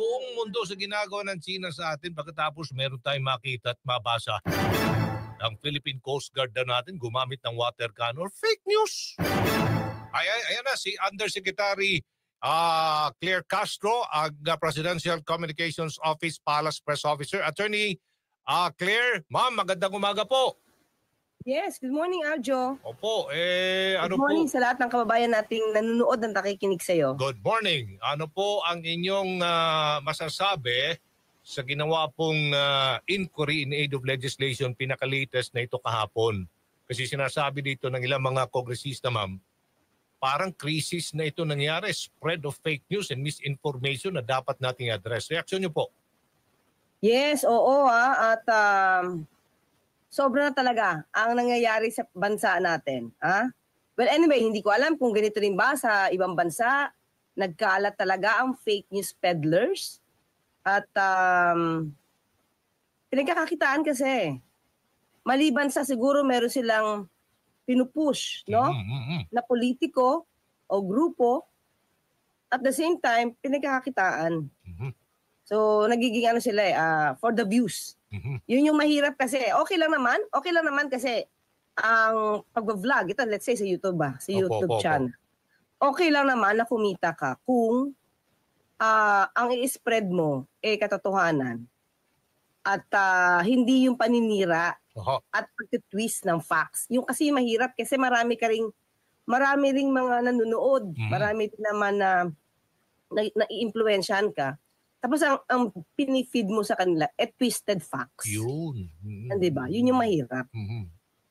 buong mundo sa ginagawa ng China sa atin pagkatapos meron tayong makita at mabasa. Ang Philippine Coast Guard na natin gumamit ng water cannon. Fake news! Ayan na si Undersecretary Claire Castro, Presidential Communications Office Palace Press Officer. Attorney Claire, ma'am, magandang umaga po. Yes, good morning, Aljo. Opo, Good morning sa lahat ng kababayan nating nanonood at nakikinig sa'yo. Good morning. Ano po ang inyong masasabi sa ginawa pong inquiry in aid of legislation, pinaka-latest na ito kahapon? Kasi sinasabi dito ng ilang mga kongresista, ma'am, parang crisis na ito nangyari, spread of fake news and misinformation na dapat nating address. Reaksyon niyo po? Yes, oo at sobra na talaga ang nangyayari sa bansa natin. Well, anyway, hindi ko alam kung ganito rin ba sa ibang bansa. Nagkalat talaga ang fake news peddlers. At pinagkakakitaan kasi. Maliban sa siguro meron silang pinupush, no? Na politiko o grupo. At the same time, pinagkakakitaan. So, nagiging ano sila for the views. Yun yung mahirap kasi. Okay lang naman kasi ang pag-vlog, ito let's say sa YouTube sa YouTube channel. Okay lang naman na kumita ka kung ang i-spread mo katotohanan at hindi yung paninira at pag-twist ng facts. Yung kasi mahirap kasi marami ring mga nanonood, marami din naman na i-influensyan ka. Tapos ang pinifeed mo sa kanila twisted facts. Yun. Di ba? Yun yung mahirap.